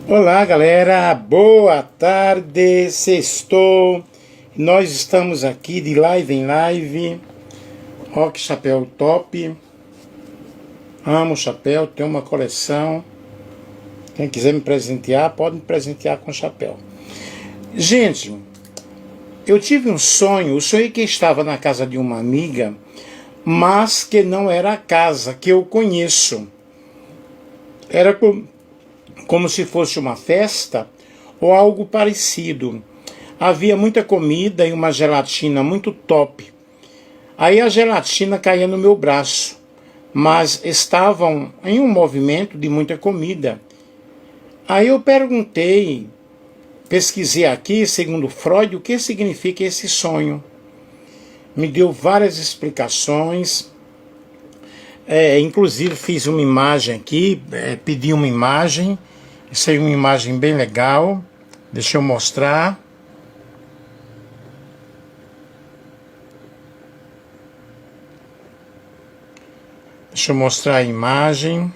Olá galera, boa tarde, sextou. Nós estamos aqui de live em live. Ó que chapéu top. Amo o chapéu, tenho uma coleção. Quem quiser me presentear, pode me presentear com chapéu. Gente, eu tive um sonho, que estava na casa de uma amiga, mas que não era a casa que eu conheço. Era como se fosse uma festa ou algo parecido. Havia muita comida e uma gelatina muito top. Aí a gelatina caía no meu braço, mas estavam em um movimento de muita comida. Aí eu perguntei, pesquisei aqui, segundo Freud, o que significa esse sonho. Me deu várias explicações. Inclusive fiz uma imagem aqui, pedi uma imagem. Isso aí é uma imagem bem legal. Deixa eu mostrar. Deixa eu mostrar a imagem.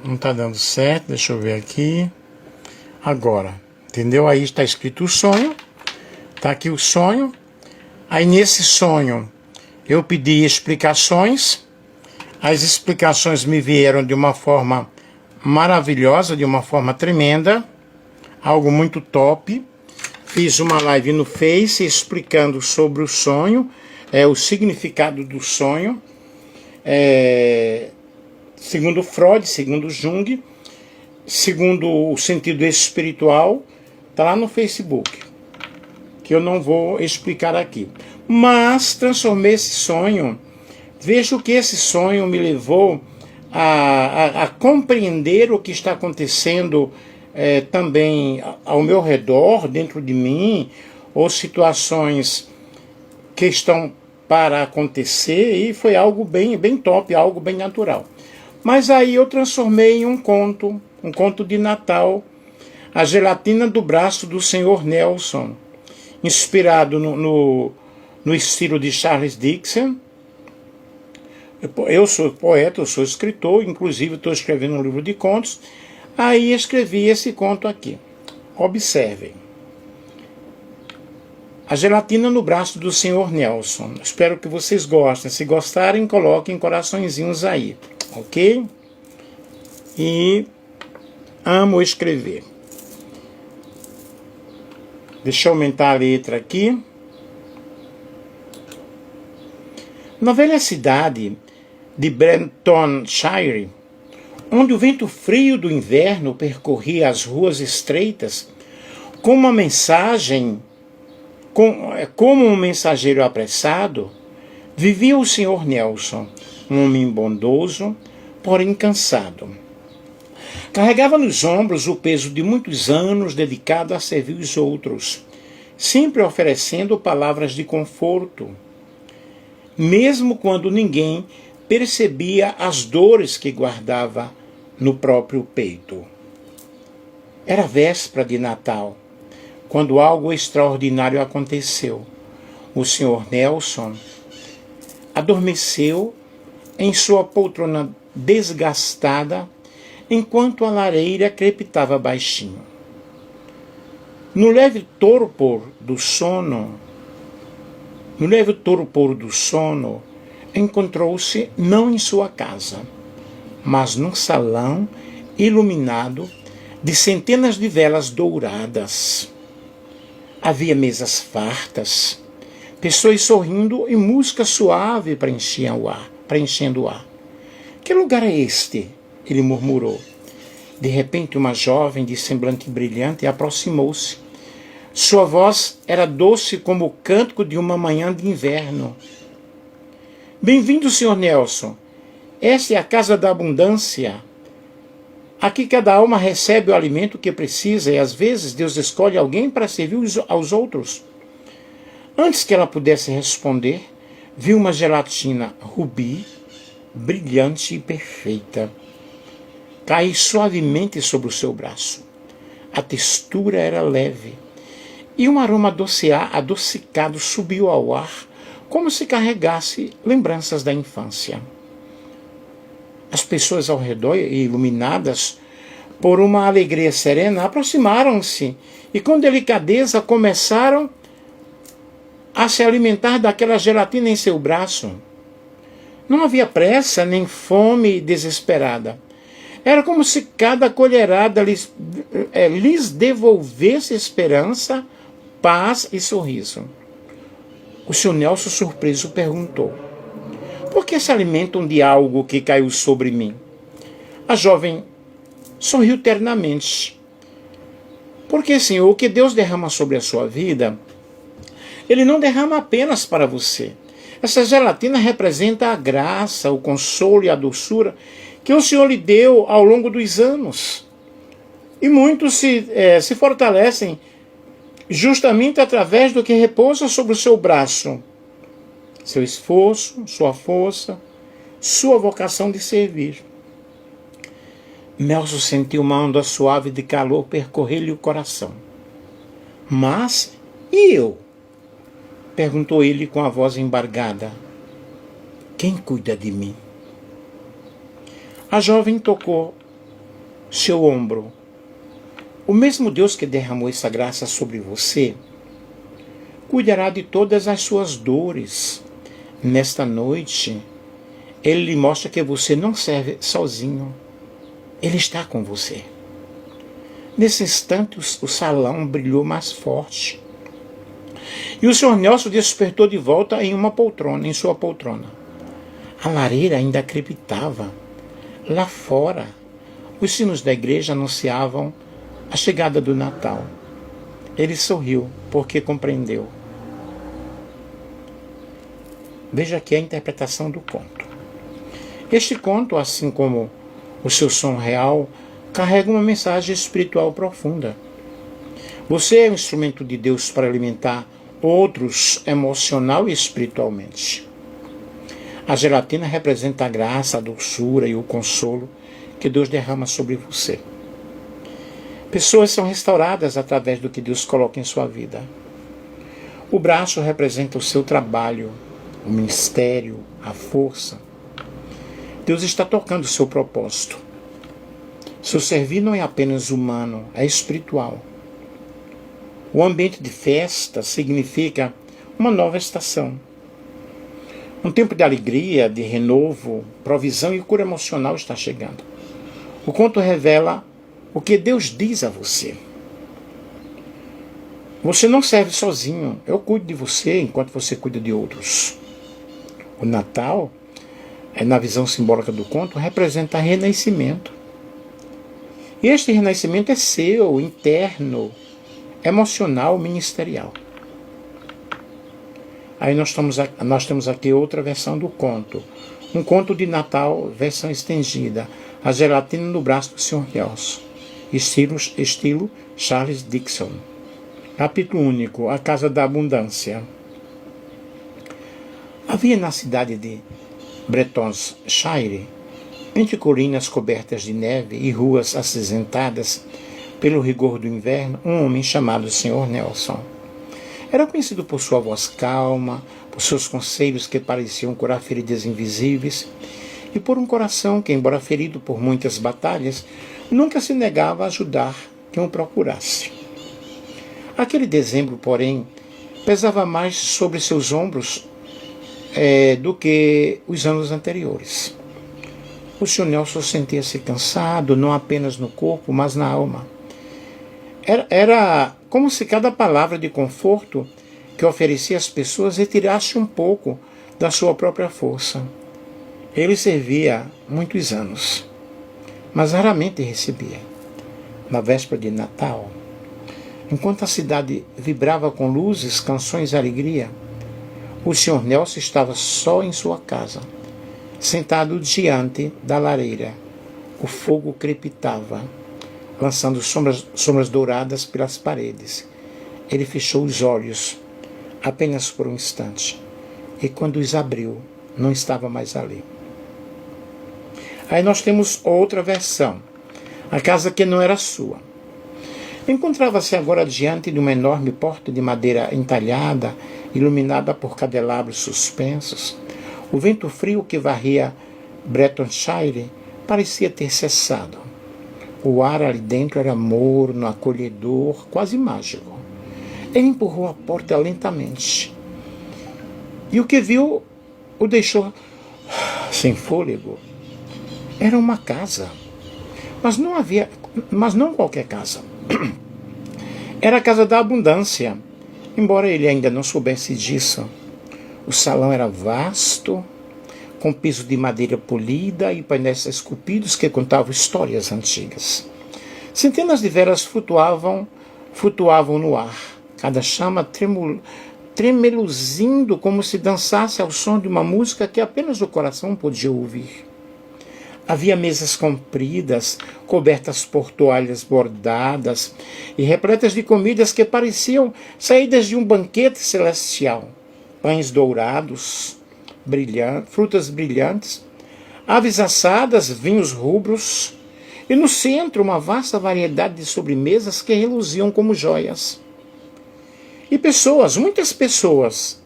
Não está dando certo. Deixa eu ver aqui. Agora, entendeu? Aí está escrito o sonho. Está aqui o sonho. Aí nesse sonho eu pedi explicações. As explicações me vieram de uma forma maravilhosa, de uma forma tremenda. Algo muito top. Fiz uma live no Face explicando sobre o sonho, o significado do sonho. Segundo Freud, segundo Jung, segundo o sentido espiritual, está lá no Facebook, que eu não vou explicar aqui. Mas transformei esse sonho, vejo que esse sonho me levou a compreender o que está acontecendo também ao meu redor, dentro de mim, ou situações que estão para acontecer, e foi algo bem top, algo bem natural. Mas aí eu transformei em um conto de Natal, A Gelatina do Braço do Sr. Nelson, inspirado no estilo de Charles Dickens. Eu sou poeta, eu sou escritor, inclusive estou escrevendo um livro de contos. Aí escrevi esse conto aqui. Observem. A Gelatina no Braço do Sr. Nelson. Espero que vocês gostem. Se gostarem, coloquem coraçõezinhos aí. Ok? E amo escrever. Deixa eu aumentar a letra aqui. Na velha cidade de Bretonshire, onde o vento frio do inverno percorria as ruas estreitas, como um mensageiro apressado, vivia o Sr. Nelson, um homem bondoso, porém cansado. Carregava nos ombros o peso de muitos anos dedicado a servir os outros, sempre oferecendo palavras de conforto, mesmo quando ninguém percebia as dores que guardava no próprio peito. Era véspera de Natal, quando algo extraordinário aconteceu. O Sr. Nelson adormeceu em sua poltrona desgastada, enquanto a lareira crepitava baixinho. No leve torpor do sono, encontrou-se não em sua casa, mas num salão iluminado de centenas de velas douradas. Havia mesas fartas, pessoas sorrindo e música suave preenchendo o ar. Que lugar é este? Ele murmurou. De repente, uma jovem de semblante brilhante aproximou-se. Sua voz era doce como o cântico de uma manhã de inverno. Bem-vindo, Sr. Nelson. Esta é a casa da abundância. Aqui cada alma recebe o alimento que precisa e às vezes Deus escolhe alguém para servir aos outros. Antes que ela pudesse responder, viu uma gelatina rubi, brilhante e perfeita, cair suavemente sobre o seu braço. A textura era leve e um aroma adocicado subiu ao ar, como se carregasse lembranças da infância. As pessoas ao redor, iluminadas por uma alegria serena, aproximaram-se e com delicadeza começaram a se alimentar daquela gelatina em seu braço. Não havia pressa nem fome desesperada. Era como se cada colherada lhes devolvesse esperança, paz e sorriso. O Sr. Nelson, surpreso, perguntou: por que se alimentam de algo que caiu sobre mim? A jovem sorriu ternamente. Porque, Senhor, o que Deus derrama sobre a sua vida, Ele não derrama apenas para você. Essa gelatina representa a graça, o consolo e a doçura que o Senhor lhe deu ao longo dos anos. E muitos se fortalecem justamente através do que repousa sobre o seu braço. Seu esforço, sua força, sua vocação de servir. Nelson sentiu uma onda suave de calor percorrer-lhe o coração. Mas, e eu? Perguntou ele com a voz embargada. Quem cuida de mim? A jovem tocou seu ombro. O mesmo Deus que derramou essa graça sobre você cuidará de todas as suas dores. Nesta noite, Ele lhe mostra que você não serve sozinho. Ele está com você. Nesse instante, o salão brilhou mais forte. E o Sr. Nelson despertou de volta em sua poltrona. A lareira ainda crepitava. Lá fora, os sinos da igreja anunciavam a chegada do Natal. Ele sorriu, porque compreendeu. Veja aqui a interpretação do conto. Este conto, assim como o seu som real, carrega uma mensagem espiritual profunda. Você é um instrumento de Deus para alimentar outros emocional e espiritualmente. A gelatina representa a graça, a doçura e o consolo que Deus derrama sobre você. Pessoas são restauradas através do que Deus coloca em sua vida. O braço representa o seu trabalho, o ministério, a força. Deus está tocando o seu propósito. Seu servir não é apenas humano, é espiritual. O ambiente de festa significa uma nova estação. Um tempo de alegria, de renovo, provisão e cura emocional está chegando. O conto revela o que Deus diz a você. Você não serve sozinho. Eu cuido de você enquanto você cuida de outros. O Natal, na visão simbólica do conto, representa renascimento. E este renascimento é seu, interno, emocional, ministerial. Aí nós temos aqui outra versão do conto. Um conto de Natal, versão estendida. A gelatina no braço do Sr. Nelson. Estilo Charles Dickens. Capítulo único. A Casa da Abundância. Havia na cidade de Bretonshire, entre colinas cobertas de neve e ruas acinzentadas pelo rigor do inverno, um homem chamado Sr. Nelson. Era conhecido por sua voz calma, por seus conselhos que pareciam curar feridas invisíveis, e por um coração que, embora ferido por muitas batalhas, nunca se negava a ajudar quem o procurasse. Aquele dezembro, porém, pesava mais sobre seus ombros do que os anos anteriores. O Sr. Nelson sentia-se cansado, não apenas no corpo, mas na alma. Era como se cada palavra de conforto que oferecia às pessoas retirasse um pouco da sua própria força. Ele servia muitos anos, mas raramente recebia. Na véspera de Natal, enquanto a cidade vibrava com luzes, canções e alegria, o Sr. Nelson estava só em sua casa, sentado diante da lareira. O fogo crepitava, lançando sombras douradas pelas paredes. Ele fechou os olhos, apenas por um instante, e quando os abriu, não estava mais ali. Aí nós temos outra versão, a casa que não era sua. Encontrava-se agora diante de uma enorme porta de madeira entalhada, iluminada por candelabros suspensos. O vento frio que varria Bretonshire parecia ter cessado. O ar ali dentro era morno, acolhedor, quase mágico. Ele empurrou a porta lentamente. E o que viu o deixou sem fôlego. Era uma casa. Mas não qualquer casa. Era a casa da abundância, embora ele ainda não soubesse disso. O salão era vasto, com piso de madeira polida e painéis esculpidos que contavam histórias antigas. Centenas de velas flutuavam no ar, cada chama tremeluzindo como se dançasse ao som de uma música que apenas o coração podia ouvir. Havia mesas compridas, cobertas por toalhas bordadas e repletas de comidas que pareciam saídas de um banquete celestial. Pães dourados, frutas brilhantes, aves assadas, vinhos rubros, e no centro uma vasta variedade de sobremesas que reluziam como joias. E pessoas, muitas pessoas,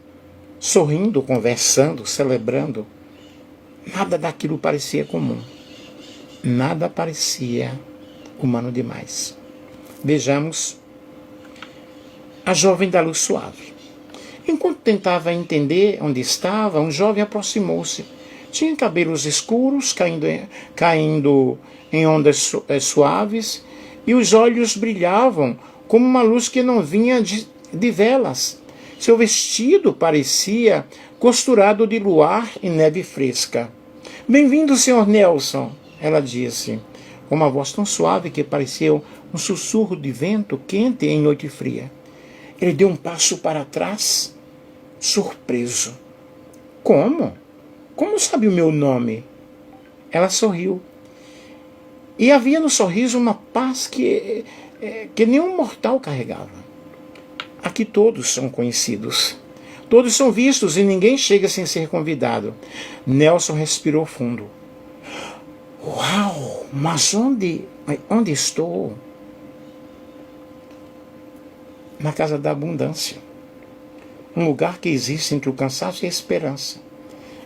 sorrindo, conversando, celebrando. Nada daquilo parecia comum. Nada parecia humano demais. Vejamos a jovem da luz suave. Enquanto tentava entender onde estava, um jovem aproximou-se. Tinha cabelos escuros, caindo em ondas suaves, e os olhos brilhavam como uma luz que não vinha de velas. Seu vestido parecia costurado de luar e neve fresca. "Bem-vindo, Sr. Nelson", ela disse, com uma voz tão suave que parecia um sussurro de vento quente em noite fria. Ele deu um passo para trás, surpreso. "Como? Como sabe o meu nome?" Ela sorriu. E havia no sorriso uma paz que nenhum mortal carregava. Aqui todos são conhecidos. Todos são vistos e ninguém chega sem ser convidado. Nelson respirou fundo. "Uau! Mas onde estou?" Na casa da abundância. Um lugar que existe entre o cansaço e a esperança.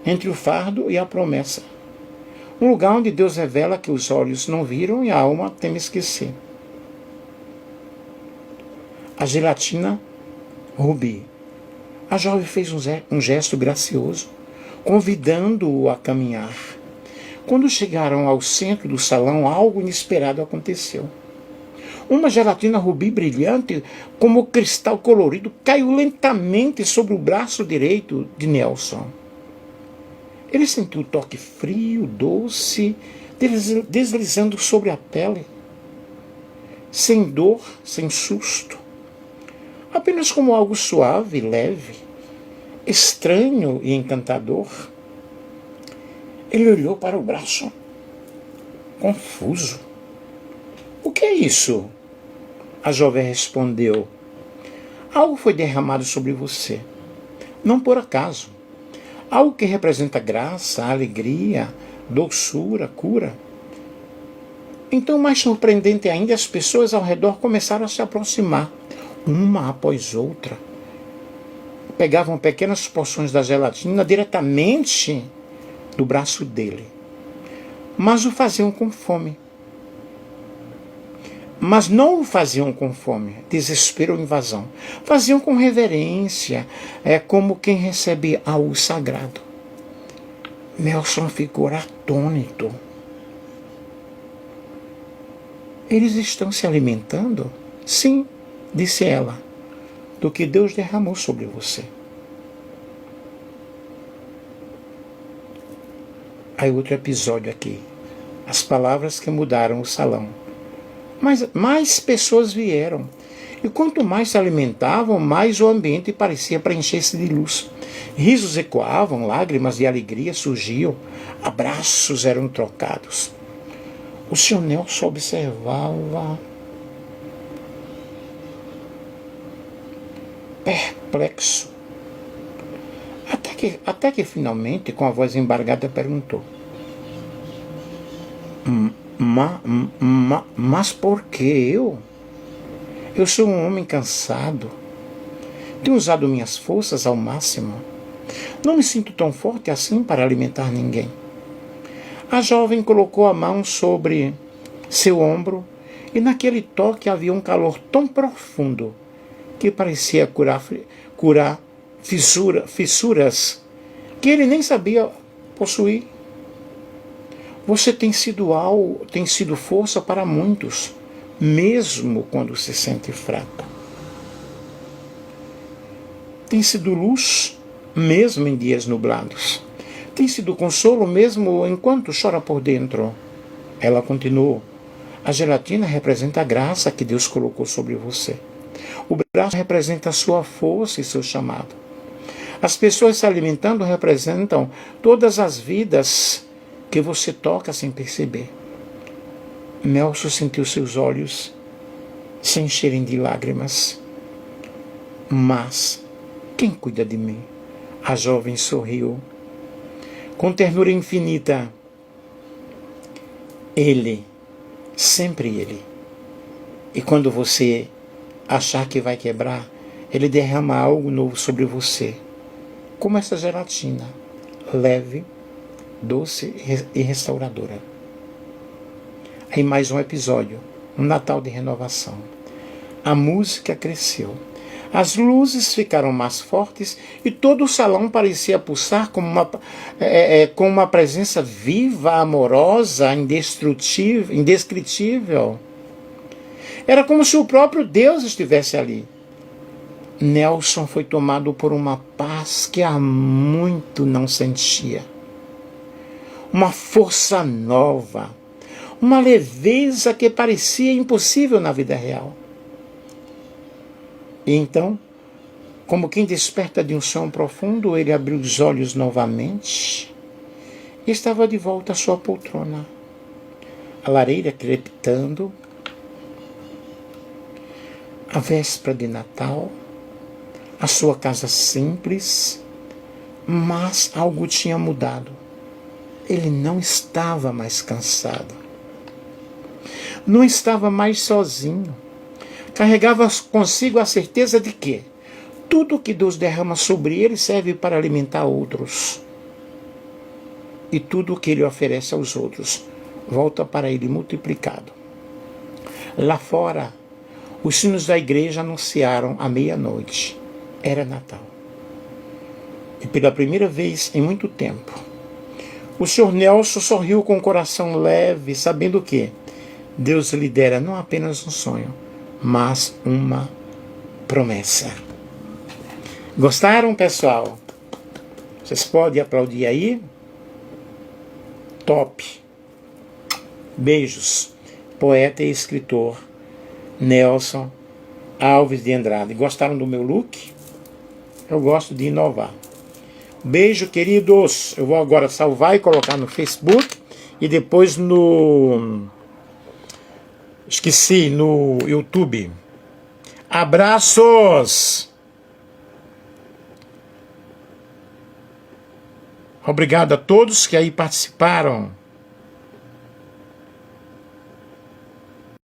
Entre o fardo e a promessa. Um lugar onde Deus revela que os olhos não viram e a alma teme esquecer. A gelatina rubi. A jovem fez um gesto gracioso, convidando-o a caminhar. Quando chegaram ao centro do salão, algo inesperado aconteceu. Uma gelatina rubi brilhante, como cristal colorido, caiu lentamente sobre o braço direito de Nelson. Ele sentiu o toque frio, doce, deslizando sobre a pele. Sem dor, sem susto. Apenas como algo suave, leve, estranho e encantador. Ele olhou para o braço, confuso. "O que é isso?" A jovem respondeu. "Algo foi derramado sobre você, não por acaso. Algo que representa graça, alegria, doçura, cura." Então, mais surpreendente ainda, as pessoas ao redor começaram a se aproximar, uma após outra. Pegavam pequenas porções da gelatina diretamente do braço dele, mas o faziam com fome. Mas não o faziam com fome, desespero ou invasão. Faziam com reverência, como quem recebe algo sagrado. Nelson ficou atônito. "Eles estão se alimentando?" "Sim", disse ela, "do que Deus derramou sobre você." Aí outro episódio aqui. As palavras que mudaram o salão. Mas mais pessoas vieram. E quanto mais se alimentavam, mais o ambiente parecia preencher-se de luz. Risos ecoavam, lágrimas de alegria surgiam, abraços eram trocados. O Sr. Nelson observava, perplexo. Até que finalmente, com a voz embargada, perguntou: Mas por que eu?" Eu sou um homem cansado. Tenho usado minhas forças ao máximo. Não me sinto tão forte assim para alimentar ninguém. A jovem colocou a mão sobre seu ombro e naquele toque havia um calor tão profundo que parecia curar fissuras que ele nem sabia possuir. Você tem sido força para muitos, mesmo quando se sente fraco. Tem sido luz, mesmo em dias nublados. Tem sido consolo, mesmo enquanto chora por dentro. Ela continuou. A gelatina representa a graça que Deus colocou sobre você. O braço representa a sua força e seu chamado. As pessoas se alimentando representam todas as vidas que você toca sem perceber. Nelson sentiu seus olhos se encherem de lágrimas. Mas quem cuida de mim? A jovem sorriu. Com ternura infinita. Ele, sempre ele. E quando você achar que vai quebrar, ele derrama algo novo sobre você. Como essa gelatina, leve, doce e restauradora. Em mais um episódio, um Natal de renovação. A música cresceu. As luzes ficaram mais fortes e todo o salão parecia pulsar com uma presença viva, amorosa, indescritível. Era como se o próprio Deus estivesse ali. Nelson foi tomado por uma paz que há muito não sentia. Uma força nova, uma leveza que parecia impossível na vida real. E então, como quem desperta de um sono profundo, ele abriu os olhos novamente e estava de volta à sua poltrona. A lareira crepitando, a véspera de Natal, a sua casa simples, mas algo tinha mudado. Ele não estava mais cansado. Não estava mais sozinho. Carregava consigo a certeza de que tudo que Deus derrama sobre ele serve para alimentar outros. E tudo o que ele oferece aos outros volta para ele multiplicado. Lá fora, os sinos da igreja anunciaram à meia-noite. Era Natal. E pela primeira vez em muito tempo, o Sr. Nelson sorriu com o coração leve, sabendo que Deus lhe dera não apenas um sonho, mas uma promessa. Gostaram, pessoal? Vocês podem aplaudir aí? Top! Beijos. Poeta e escritor Nelson Alves de Andrade. Gostaram do meu look? Eu gosto de inovar. Beijo, queridos. Eu vou agora salvar e colocar no Facebook e depois no YouTube. Abraços! Obrigado a todos que aí participaram.